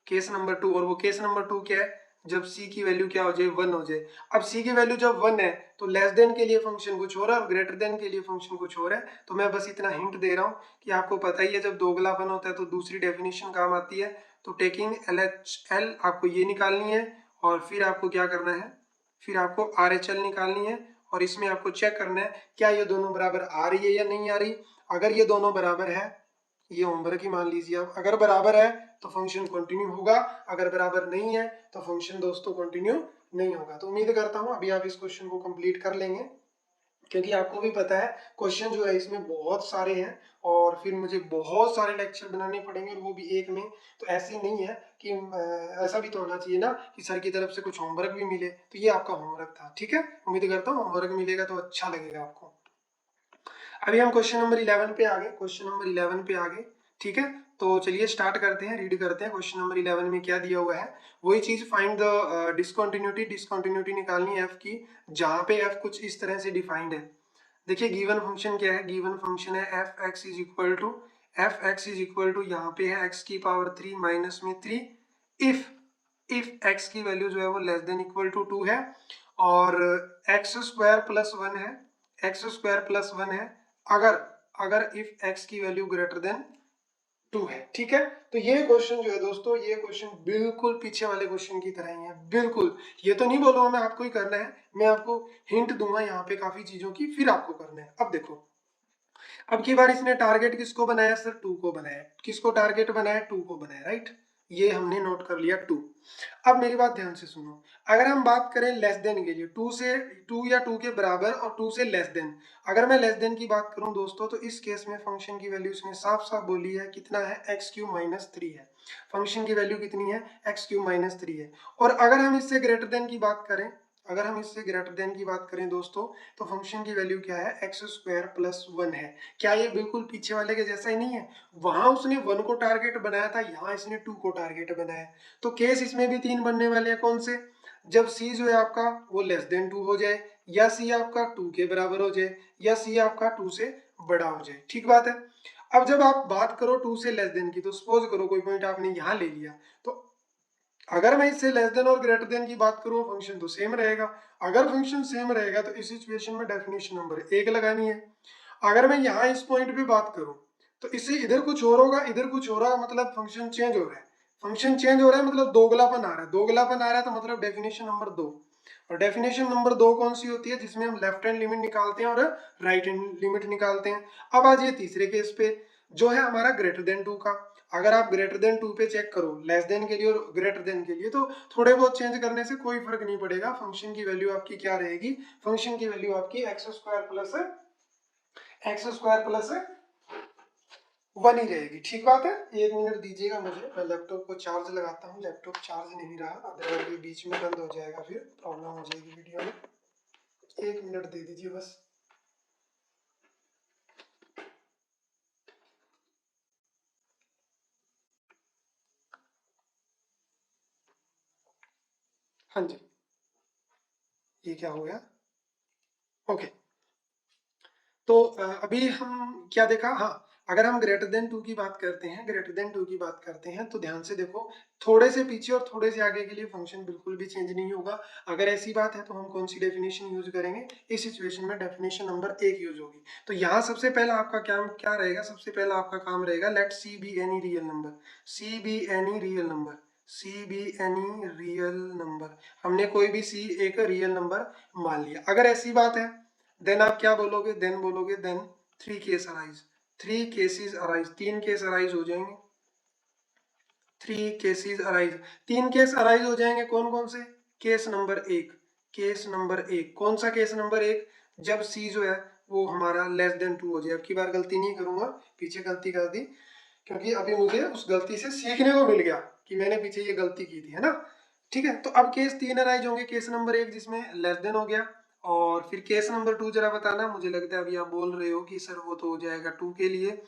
केस नंबर 2, और वो केस नंबर 2 क्या है, जब c की वैल्यू क्या हो जाए, 1 हो जाए। अब c की वैल्यू जब 1 है तो लेस देन के लिए फंक्शन कुछ और है और ग्रेटर देन के लिए फंक्शन कुछ और है। तो मैं बस इतना हिंट दे रहा हूँ कि आपको पता ही है जब दोगलापन होता है तो दूसरी डेफिनेशन काम आती है। तो टेकिंग LHL आपको ये निकालनी है, और फिर आपको क्या करना है, फिर आपको RHL निकालनी है, और इसमें आपको चेक करना है क्या ये दोनों बराबर आ रही है या नहीं आ रही। अगर ये दोनों बराबर है, ये होमवर्क ही मान लीजिए आप, अगर बराबर है तो फंक्शन कंटिन्यू होगा, अगर बराबर नहीं है तो फंक्शन दोस्तों कंटिन्यू नहीं होगा। तो उम्मीद करता हूँ अभी आप इस क्वेश्चन को कंप्लीट कर लेंगे, क्योंकि आपको भी पता है क्वेश्चन जो है इसमें बहुत सारे हैं, और फिर मुझे बहुत सारे लेक्चर बनाने पड़ेंगे, और वो भी एक में। तो ऐसे नहीं है कि ऐसा भी तो होना चाहिए ना कि सर की तरफ से कुछ होमवर्क भी मिले। तो ये आपका होमवर्क था, ठीक है, उम्मीद करता हूँ होमवर्क मिलेगा तो अच्छा लगेगा आपको। अभी हम क्वेश्चन नंबर 11 पे आ गए, क्वेश्चन नंबर 11 पे आ गए। ठीक है, तो चलिए स्टार्ट करते हैं, रीड करते हैं क्वेश्चन नंबर 11 में क्या दिया हुआ है। वही चीज, फाइंड द डिस्कंटिन्यूटी, डिस्कंटिन्यूटी निकालनी है एफ की, जहां पे एफ कुछ इस तरह से डिफाइंड है। देखिए गिवन फंक्शन क्या है, गिवन फंक्शन है f x is equal to यहाँ पे है एक्स की पावर 3 माइनस में 3 इफ एक्स की वैल्यू जो है वो लेस देन इक्वल टू 2 है, और एक्स स्क्वायर प्लस 1 है, एक्स स्क्वायर प्लस 1 है अगर अगर इफ एक्स की वैल्यू ग्रेटर देन 2 है। ठीक है, तो ये क्वेश्चन जो है दोस्तों, ये क्वेश्चन बिल्कुल पीछे वाले क्वेश्चन की तरह ही है, बिल्कुल। ये तो नहीं बोल रहा हूं मैं आपको ही करना है, मैं आपको हिंट दूंगा यहाँ पे काफी चीजों की, फिर आपको करना है। अब देखो, अब की बार इसने टारगेट किसको बनाया सर, 2 को बनाया। किसको टारगेट बनाया, 2 को बनाया, राइट। ये हमने नोट कर लिया 2। अब मेरी बात ध्यान से सुनो, अगर हम बात करें लेस देन के लिए, 2 से 2 या 2 के बराबर और 2 से लेस देन, अगर मैं लेस देन की बात करूं दोस्तों, तो इस केस में फंक्शन की वैल्यू इसने साफ साफ बोली है, कितना है, एक्स क्यू माइनस 3 है। फंक्शन की वैल्यू कितनी है, एक्स क्यू माइनस 3 है। और अगर हम इससे ग्रेटर देन की बात करें, अगर हम इससे ग्रेटर देन की बात करें दोस्तों, तो फंक्शन की वैल्यू क्या है, एक्स स्क्वायर प्लस 1 है। क्या ये बिल्कुल पीछे वाले के जैसा ही नहीं है, वहां उसने 1 को टारगेट बनाया था, यहाँ इसने 2 को टारगेट बनाया। तो केस इसमें भी 3 बनने वाले हैं, कौन से, जब सी जो है आपका वो लेस देन 2 हो जाए, या सी आपका 2 के बराबर हो जाए, या सी आपका 2 से बड़ा हो जाए। ठीक बात है। अब जब आप बात करो 2 से लेस देन की, तो सपोज करो कोई पॉइंट आपने यहाँ ले लिया, तो अगर मैं इससे लेस देन और ग्रेटर देन की बात करूं, फंक्शन तो सेम रहेगा। अगर फंक्शन सेम रहेगा तो इस सिचुएशन में डेफिनेशन नंबर 1 लगानी है। अगर मैं यहाँ इस पॉइंट पे बात करूं, तो इससे इधर कुछ और होगा, इधर कुछ हो रहा है, मतलब फंक्शन चेंज हो रहा है। फंक्शन चेंज हो रहा है मतलब दोगलापन आ रहा है, दोगलापन आ रहा है तो मतलब डेफिनेशन नंबर 2। और डेफिनेशन नंबर 2 कौन सी होती है, जिसमें हम लेफ्ट हैंड लिमिट निकालते हैं और राइट हैंड लिमिट निकालते हैं। अब आज ये तीसरे केस पे, जो है हमारा ग्रेटर देन 2 का। अगर आप ग्रेटर देन 2 पे चेक करो, लेस देन के लिए और ग्रेटर देन के लिए, तो थोड़े बहुत चेंज करने से कोई फर्क नहीं पड़ेगा। फंक्शन की वैल्यू आपकी क्या रहेगी, फंक्शन की वैल्यू आपकी एक्स स्क्वायर प्लस 1 ही रहेगी। ठीक बात है। 1 मिनट दीजिएगा मुझे, मैं लैपटॉप को चार्ज लगाता हूँ, लैपटॉप चार्ज नहीं रहा, अदरवाइज ये बीच में बंद हो जाएगा, फिर प्रॉब्लम हो जाएगी वीडियो में। 1 मिनट दे दीजिए बस। हाँ जी, ये क्या हो गया, ओके। तो अभी हम क्या देखा, हाँ, अगर हम ग्रेटर देन 2 की बात करते हैं, ग्रेटर देन 2 की बात करते हैं, तो ध्यान से देखो, थोड़े से पीछे और थोड़े से आगे के लिए फंक्शन बिल्कुल भी चेंज नहीं होगा। अगर ऐसी बात है तो हम कौन सी डेफिनेशन यूज करेंगे, इस सिचुएशन में डेफिनेशन नंबर 1 यूज होगी। तो यहाँ सबसे पहला आपका काम क्या रहेगा, सबसे पहला आपका काम रहेगा, let C be any real number, C be any real number, C be any real number. हमने कोई भी सी एक रियल नंबर मान लिया। अगर ऐसी बात है, देन आप क्या बोलोगे, देन बोलोगे then 3 case arise, 3 cases arise, 3 case arise हो जाएंगे, 3 केसेस अराइज, 3 केस अराइज हो जाएंगे। कौन कौन से, केस नंबर 1, केस नंबर 1, कौन सा केस नंबर 1, जब सी जो है वो हमारा लेस देन 2 हो जाए। अब की बार गलती नहीं करूंगा, पीछे गलती कर दी, क्योंकि अभी मुझे उस गलती से सीखने को मिल गया कि मैंने पीछे ये गलती की थी, है ना। ठीक है, तो अब केस 3 अराइज होंगे, केस नंबर 1 जिसमें लेस देन हो गया, और फिर केस नंबर 2 जरा बताना। मुझे लगता है अभी आप बोल रहे हो कि सर वो तो हो जाएगा 2 के लिए।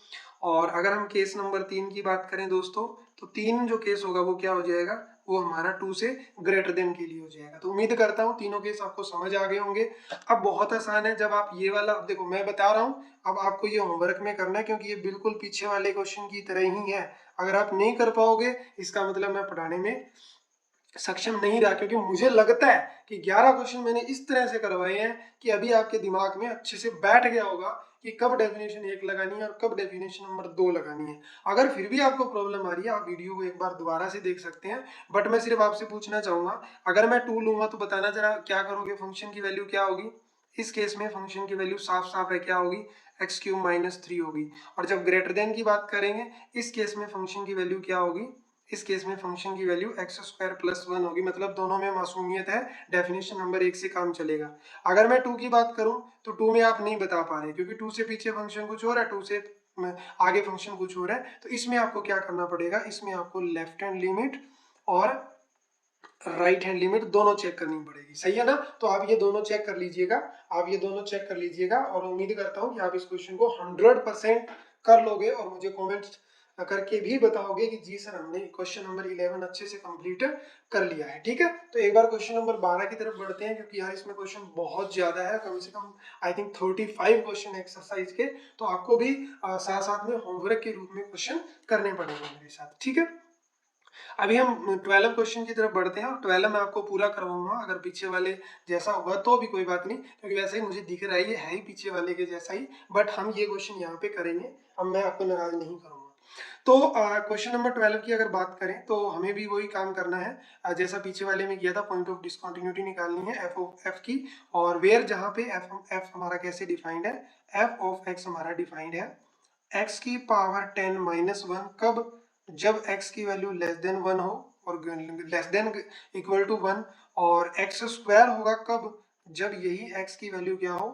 और अगर हम केस नंबर 3 की बात करें दोस्तों, तो 3 जो केस होगा वो क्या हो जाएगा, वो हमारा 2 से ग्रेटर देन के लिए हो जाएगा। तो उम्मीद करता हूँ तीनों केस आपको समझ आ गए होंगे। अब बहुत आसान है, जब आप ये वाला, अब देखो मैं बता रहा हूँ, अब आपको ये होमवर्क में करना है, क्योंकि ये बिल्कुल पीछे वाले क्वेश्चन की तरह ही है। अगर आप नहीं कर पाओगे, इसका मतलब मैं पढ़ाने में सक्षम नहीं रहा, क्योंकि मुझे लगता है कि 11 क्वेश्चन मैंने इस तरह से करवाए हैं कि अभी आपके दिमाग में अच्छे से बैठ गया होगा कि कब डेफिनेशन 1 लगानी है और कब डेफिनेशन नंबर 2 लगानी है। अगर फिर भी आपको प्रॉब्लम आ रही है, आप वीडियो को एक बार दोबारा से देख सकते हैं, बट मैं सिर्फ आपसे पूछना चाहूंगा, अगर मैं 2 लूंगा तो बताना जरा क्या करोगे, फंक्शन की वैल्यू क्या होगी। इस केस में फंक्शन की वैल्यू साफ साफ है, क्या होगी, एक्स क्यूब माइनस 3 होगी। और जब ग्रेटर देन की बात करेंगे, इस केस में फंक्शन की वैल्यू क्या होगी, इस केस में फंक्शन की वैल्यू एक्स स्क्वायर प्लस 1 होगी। मतलब दोनों में मासूमियत है, डेफिनेशन नंबर 1 से काम चलेगा। अगर मैं 2 की बात करूं, तो 2 में आप नहीं बता पा रहे, क्योंकि 2 से पीछे फंक्शन कुछ और है, 2 से आगे फंक्शन कुछ और है। तो इसमें आपको क्या करना पड़ेगा, इसमें आपको लेफ्ट हैंड लिमिट और राइट हैंड लिमिट दोनों चेक करनी पड़ेगी, सही है ना। तो आप ये दोनों चेक कर लीजिएगा, आप ये दोनों चेक कर लीजिएगा, और उम्मीद करता हूँ कि आप इस क्वेश्चन को 100% कर लोगे और मुझे कमेंट करके भी बताओगे कि जी सर हमने क्वेश्चन नंबर 11 अच्छे से कंप्लीट कर लिया है। ठीक है, तो एक बार क्वेश्चन नंबर 12 की तरफ बढ़ते हैं, क्योंकि यार इसमें क्वेश्चन बहुत ज्यादा है, कम से कम आई थिंक 35 क्वेश्चन एक्सरसाइज के, तो आपको भी साथ साथ में होमवर्क के रूप में क्वेश्चन करने पड़ेंगे मेरे साथ। ठीक है, अभी हम 12 क्वेश्चन की तरफ बढ़ते हैं और 12 में आपको पूरा करवाऊंगा। अगर पीछे वाले जैसा हुआ तो भी कोई बात नहीं, क्योंकि वैसे ही मुझे दिख रहा है ये है ही पीछे वाले के जैसा ही, बट हम ये क्वेश्चन यहाँ पे करेंगे। अब मैं आपको नाराज नहीं करूंगा। तो क्वेश्चन नंबर 12 की अगर बात करें तो हमें भी वही काम करना है जैसा पीछे वाले में किया था। पॉइंट ऑफ डिसकंटिन्यूटी निकालनी है एफ की, और वेयर जहाँ पे एफ हमारा कैसे डिफाइंड है, एफ ऑफ एक्स हमारा डिफाइंड है एक्स की पावर 10 माइनस 1 कब, जब एक्स की वैल्यू लेस देन 1 हो और लेस देन इक्वल टू 1, और एक्स स्क्वायर होगा कब, जब यही एक्स की वैल्यू क्या हो,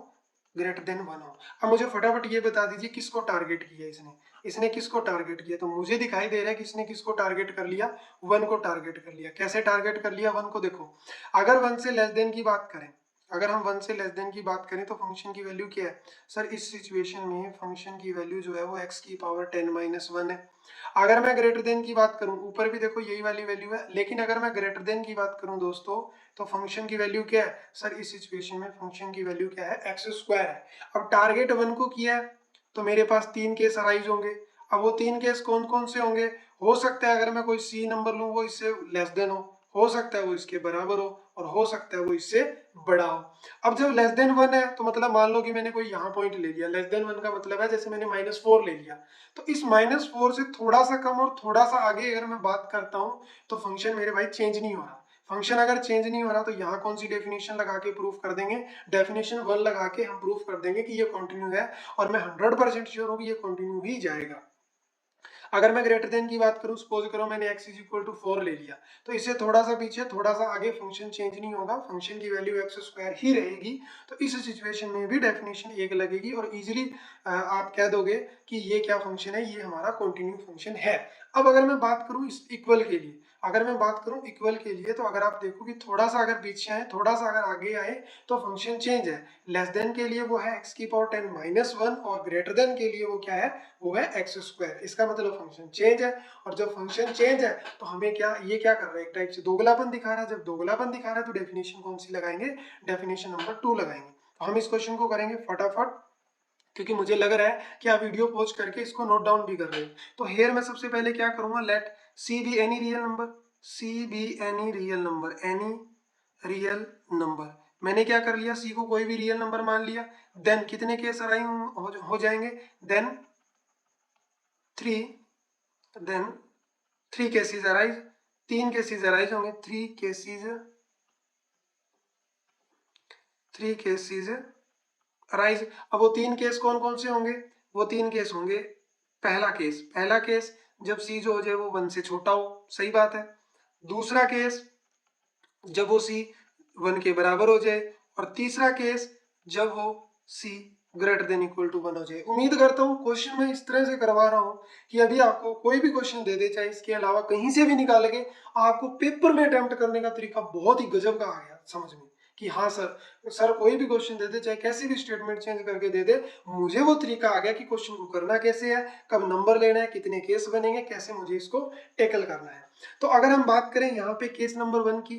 ग्रेटर देन 1 हो। अब मुझे फटाफट ये बता दीजिए किसको टारगेट किया इसने, इसने किसको टारगेट किया, तो मुझे दिखाई दे रहा है कि इसने किसको टारगेट कर लिया, 1 को टारगेट कर लिया। कैसे टारगेट कर लिया 1 को, देखो अगर 1 से लेस देन की बात करें, अगर हम 1 से लेस देन की बात करें तो फंक्शन की वैल्यू क्या है सर, इस सिचुएशन में फंक्शन की वैल्यू जो है वो x की पावर 10 माइनस 1 है। अगर मैं ग्रेटर देन की बात करूं, ऊपर भी देखो यही वाली वैल्यू है, लेकिन अगर मैं ग्रेटर देन की बात करूं दोस्तों, तो फंक्शन की वैल्यू क्या है सर, इस सिचुएशन में फंक्शन की वैल्यू क्या है, एक्स स्क्वायर है। अब टारगेट 1 को किया है तो मेरे पास 3 केस अराइज होंगे। अब वो 3 केस कौन कौन से होंगे, हो सकता है अगर मैं कोई सी नंबर लूं वो इससे लेस देन हो सकता है वो इसके बराबर और हो सकता है वो इससे बड़ा हो। अब जब लेस देन 1 है तो मतलब मान लो कि मैंने कोई यहाँ पॉइंट ले लिया, लेस देन 1 का मतलब है जैसे मैंने -4 ले लिया, तो इस -4 से थोड़ा सा कम और थोड़ा सा आगे अगर मैं बात करता हूँ तो फंक्शन मेरे भाई चेंज नहीं हो रहा। फंक्शन अगर चेंज नहीं हो रहा तो यहाँ कौन सी डेफिनेशन लगा के प्रूफ कर देंगे, डेफिनेशन 1 लगा के हम प्रूफ कर देंगे कि ये कंटिन्यू है, और मैं 100% श्योर हूँ कि ये कंटिन्यू ही जाएगा। अगर मैं ग्रेटर देन की बात करूं, सपोज करो मैंने x इज इक्वल टू 4 ले लिया, तो इससे थोड़ा सा पीछे थोड़ा सा आगे फंक्शन चेंज नहीं होगा, फंक्शन की वैल्यू एक्स स्क्वायर ही रहेगी। तो इस सिचुएशन में भी डेफिनेशन 1 लगेगी और इजीली आप कह दोगे कि ये क्या फंक्शन है, ये हमारा कंटिन्यू फंक्शन है। अब अगर मैं बात करूं इस इक्वल के लिए, अगर मैं बात करूं इक्वल के लिए, तो अगर आप देखो कि थोड़ा सा अगर पीछे आए, थोड़ा सा अगर आगे आए तो फंक्शन चेंज है। लेस देन के लिए वो है एक्स की पावर 10 माइनस 1 और ग्रेटर देन के लिए वो क्या है, वो है एक्स स्क्वायर। इसका मतलब फंक्शन चेंज है, और जब फंक्शन चेंज है तो हमें क्या, ये क्या कर रहा है, एक टाइप से दोगलापन दिखा रहा है। जब दोगलापन दिखा रहा है तो डेफिनेशन कौन सी लगाएंगे, डेफिनेशन नंबर 2 लगाएंगे। तो हम इस क्वेश्चन को करेंगे फटाफट, क्योंकि मुझे लग रहा है कि आप वीडियो पॉज करके इसको नोट डाउन भी कर रहे हो। तो हेयर मैं सबसे पहले क्या करूंगा, let C be any real number, C be any real number, any real number. मैंने क्या कर लिया, सी को कोई भी रियल नंबर मान लिया। देन कितने केस अराइज हो जाएंगे, then 3, then 3 cases arise, 3 cases arise होंगे, 3 केसेस अराइज। अब वो 3 केस कौन कौन से होंगे, वो 3 केस होंगे, पहला केस जब सी जो हो जाए वो 1 से छोटा हो, सही बात है। दूसरा केस जब वो सी 1 के बराबर हो जाए, और तीसरा केस जब वो सी ग्रेटर देन इक्वल टू 1 हो जाए। उम्मीद करता हूँ क्वेश्चन मैं इस तरह से करवा रहा हूँ कि अभी आपको कोई भी क्वेश्चन दे दे, चाहे इसके अलावा कहीं से भी निकाल के, आपको पेपर में अटेम्प्ट करने का तरीका बहुत ही गजब का आ गया समझ में, कि हाँ सर कोई भी क्वेश्चन दे दे, चाहे कैसी भी स्टेटमेंट चेंज करके दे दे, मुझे वो तरीका आ गया कि क्वेश्चन को करना कैसे है, कब नंबर लेना है, कितने केस बनेंगे, कैसे मुझे इसको टेकल करना है। तो अगर हम बात करें यहाँ पे केस नंबर 1 की,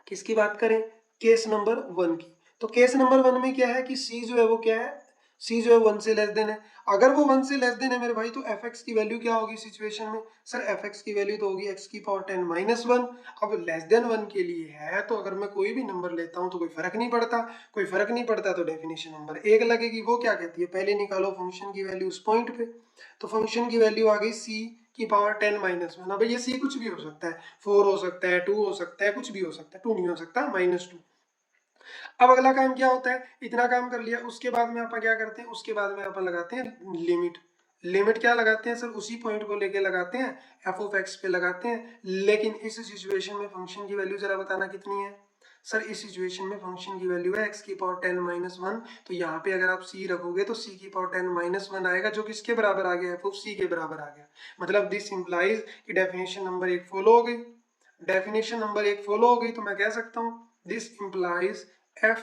किसकी बात करें, केस नंबर 1 की, तो केस नंबर 1 में क्या है कि सी जो है वो क्या है, सी जो है 1 से लेस देन है। अगर वो 1 से लेस देन है मेरे भाई, तो एफ एक्स की वैल्यू क्या होगी सिचुएशन में, सर एफ एक्स की वैल्यू तो होगी एक्स की पावर 10 माइनस 1। अब लेस देन 1 के लिए है तो अगर मैं कोई भी नंबर लेता हूं तो कोई फर्क नहीं पड़ता, कोई फर्क नहीं पड़ता, तो डेफिनेशन नंबर 1 लगेगी। वो क्या कहती है, पहले निकालो फंक्शन की वैल्यू उस पॉइंट पे, तो फंक्शन की वैल्यू आ गई सी की पावर 10 माइनस 1। अब ये सी कुछ भी हो सकता है, 4 हो सकता है, 2 हो सकता है, कुछ भी हो सकता है, 2 नहीं हो सकता, -2। अब अगला काम क्या होता है, इतना काम कर लिया, उसके बाद में अपन क्या करते हैं, उसके बाद में अपन लगाते हैं लिमिट। लिमिट क्या लगाते हैं सर, उसी पॉइंट को लेके लगाते हैं, एफ ऑफ एक्स पे लगाते हैं। लेकिन इस सिचुएशन में फंक्शन की वैल्यू जरा बताना कितनी है सर, इस सिचुएशन में फंक्शन की वैल्यू है एक्स की पावर 10 माइनस 1। तो यहाँ पे अगर आप सी रखोगे तो सी की पावर 10 माइनस 1 आएगा, जो किसके बराबर आ गया, एफ ऑफ सी के बराबर आ गया। मतलब दिस इंप्लाइज कि डेफिनेशन नंबर 1 फॉलो हो गई, डेफिनेशन नंबर 1 फॉलो हो गई, तो मैं कह सकता हूँ this implies f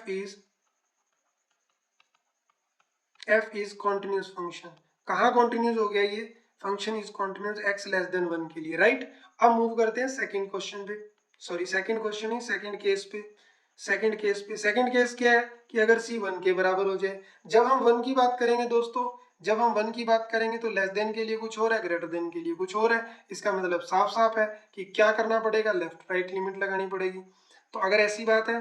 is continuous function. कहाँ कॉन्टिन्यूस हो गया ये, function is continuous x less than 1 के लिए, राइट। अब मूव करते हैं सेकंड क्वेश्चन पे, सॉरी सेकंड क्वेश्चन ही सेकंड केस पे। सेकंड केस क्या है कि अगर c 1 के बराबर हो जाए। जब हम 1 की बात करेंगे दोस्तों, जब हम 1 की बात करेंगे तो लेस देन के लिए कुछ और है, ग्रेटर देन के लिए कुछ और है। इसका मतलब साफ साफ है कि क्या करना पड़ेगा, लेफ्ट राइट लिमिट लगानी पड़ेगी। तो अगर ऐसी बात है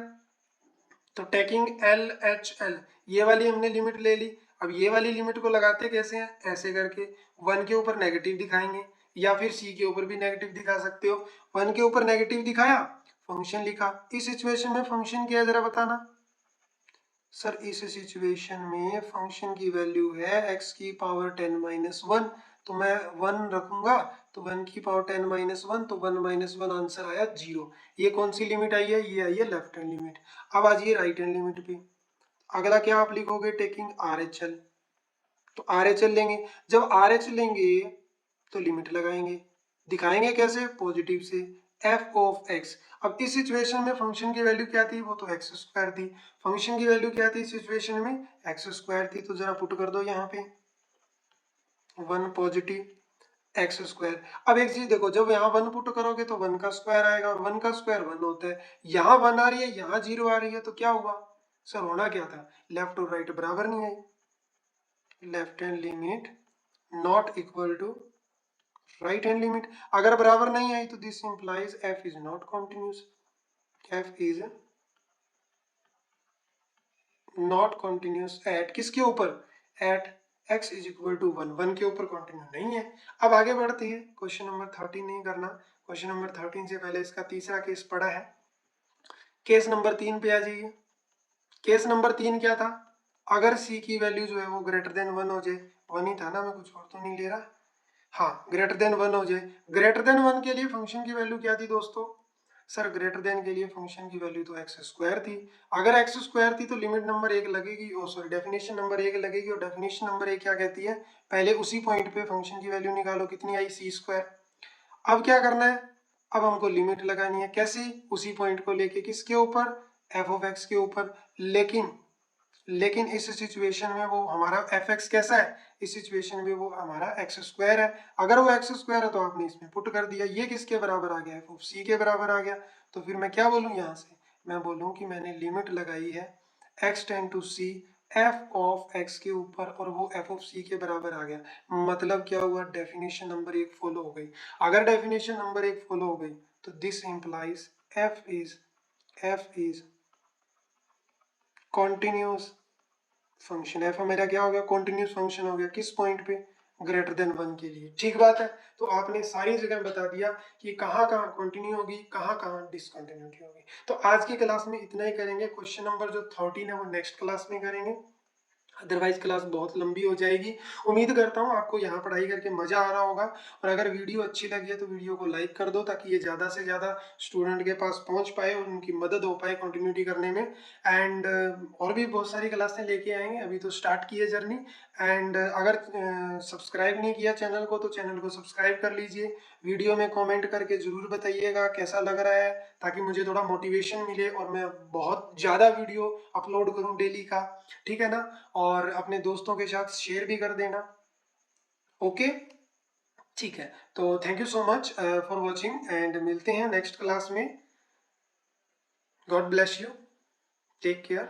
तो टेकिंग LHL, ये वाली हमने लिमिट ले ली। अब ये वाली लिमिट को लगाते कैसे हैं, ऐसे करके 1 के ऊपर नेगेटिव दिखाएंगे, या फिर c के ऊपर भी नेगेटिव दिखा सकते हो। 1 के ऊपर नेगेटिव दिखाया, फंक्शन लिखा। इस सिचुएशन में फंक्शन क्या है जरा बताना। सर इस सिचुएशन में फंक्शन की वैल्यू है x की पावर 10-1, तो मैं 1 रखूंगा, तो 1 की पावर 10-1, तो 1 - 1 आंसर आया 0। ये कौन सी लिमिट आई है, ये आई है लेफ्ट हैंड लिमिट। अब आ जाइए राइट हैंड लिमिट पे। अगला क्या आप लिखोगे, टेकिंग RHL। तो RHL लेंगे, जब RH लेंगे तो लिमिट लगाएंगे, दिखाएंगे कैसे, पॉजिटिव से, f ऑफ x। अब इस सिचुएशन में फंक्शन की वैल्यू क्या थी, वो तो x स्क्वायर थी। फंक्शन की वैल्यू क्या थी इस सिचुएशन में, x स्क्वायर थी। तो जरा पुट कर दो यहाँ पे 1 पॉजिटिव x स्क्वायर। अब एक चीज देखो, जब यहाँ 1 पुट करोगे तो 1 का स्क्वायर आएगा, और 1 का स्क्वायर 1 होता है। यहाँ 1 आ रही है, यहाँ 0 आ रही है, तो क्या हुआ सर, होना क्या था, लेफ्ट और राइट बराबर नहीं आई। Left hand limit not equal to right hand limit. अगर बराबर नहीं आई तो this implies f is not continuous. f is not continuous at किसके ऊपर, at x is equal to 1, 1 के ऊपर कॉन्टिन्यू नहीं है। अब आगे बढ़ते हैं, क्वेश्चन नंबर 13 नहीं करना, क्वेश्चन नंबर 13 से पहले इसका तीसरा केस पढ़ा है। केस नंबर 3 पे आ जाइए। केस नंबर 3 क्या था, अगर c की वैल्यू जो है वो ग्रेटर देन 1 हो जाए, 1 ही था ना, मैं कुछ और तो नहीं ले रहा। हाँ, ग्रेटर देन 1 हो जाए। ग्रेटर देन 1 के लिए फंक्शन की वैल्यू क्या थी दोस्तों, सर ग्रेटर देन के लिए फंक्शन की वैल्यू तो एक्स स्क्वायर थी। अगर एक्स स्क्वायर थी तो लिमिट नंबर 1 लगेगी, ओ सॉरी डेफिनेशन नंबर 1 लगेगी। और डेफिनेशन नंबर 1 क्या कहती है, पहले उसी पॉइंट पे फंक्शन की वैल्यू निकालो, कितनी आई सी स्क्वायर। अब क्या करना है, अब हमको लिमिट लगानी है, कैसी, उसी पॉइंट को लेके किसके ऊपर, एफ ऑफ एक्स के ऊपर। लेकिन इस सिचुएशन में वो हमारा एफ एक्स कैसा है, इस सिचुएशन में वो हमारा एक्स स्क्वायर है। अगर वो एक्स स्क्वायर है तो आपने इसमें पुट कर दिया, ये किसके बराबर आ गया, एफ ऑफ सी के बराबर आ गया। तो फिर मैं क्या बोलूँ यहाँ से, मैं बोलूँ कि मैंने लिमिट लगाई है x tend to c f of x के ऊपर, और वो एफ ऑफ सी के बराबर आ गया। मतलब क्या हुआ, डेफिनेशन नंबर 1 फॉलो हो गई। अगर डेफिनेशन नंबर 1 फॉलो हो गई तो this implies f is continuous function. F मेरा क्या हो गया, कॉन्टिन्यूस फंक्शन हो गया, किस पॉइंट पे, ग्रेटर देन 1 के लिए। ठीक बात है, तो आपने सारी जगह बता दिया कि कहाँ कहाँ कंटिन्यू होगी, कहाँ कहाँ डिसकंटिन्यूटी होगी। तो आज की क्लास में इतना ही करेंगे। क्वेश्चन नंबर जो 13 है वो नेक्स्ट क्लास में करेंगे, अदरवाइज क्लास बहुत लंबी हो जाएगी। उम्मीद करता हूँ आपको यहाँ पढ़ाई करके मजा आ रहा होगा, और अगर वीडियो अच्छी लगी है तो वीडियो को लाइक कर दो, ताकि ये ज़्यादा से ज़्यादा स्टूडेंट के पास पहुँच पाए और उनकी मदद हो पाए कंटिन्यूटी करने में। एंड और भी बहुत सारी क्लासें लेके आएंगे, अभी तो स्टार्ट की है जर्नी। एंड अगर सब्सक्राइब नहीं किया चैनल को तो चैनल को सब्सक्राइब कर लीजिए। वीडियो में कमेंट करके ज़रूर बताइएगा कैसा लग रहा है, ताकि मुझे थोड़ा मोटिवेशन मिले और मैं बहुत ज़्यादा वीडियो अपलोड करूँ डेली का, ठीक है ना। और अपने दोस्तों के साथ शेयर भी कर देना, ओके, ठीक है। तो thank you so much for watching, and मिलते हैं नेक्स्ट क्लास में। God bless you, take care.